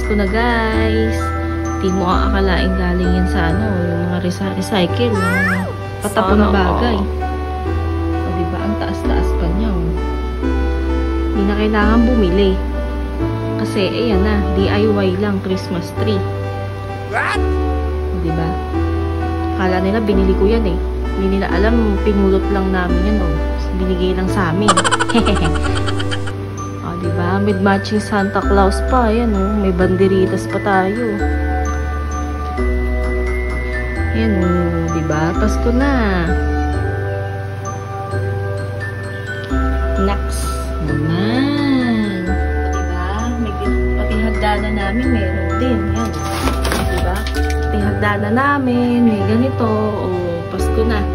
Pasko na guys. Di mo aakalain galing yan sa ano, yung mga recycle, yung patapon na bagay. O diba, ang taas-taas pa niya. Hindi na kailangan bumili. Kasi, ayan na, DIY lang, Christmas tree. What? O diba? Akala nila, binili ko yan eh. Hindi nila alam, pinulot lang namin yan o. Binigay lang sa amin. O diba, with matching Santa Claus pa, ayan o. May banderitas pa tayo. Ayan o, diba? Pasko na. Next naman. Diba? Pati hagdanan namin, meron din. Ayan. Diba? Pati hagdanan namin, may ganito. O, Pasko na.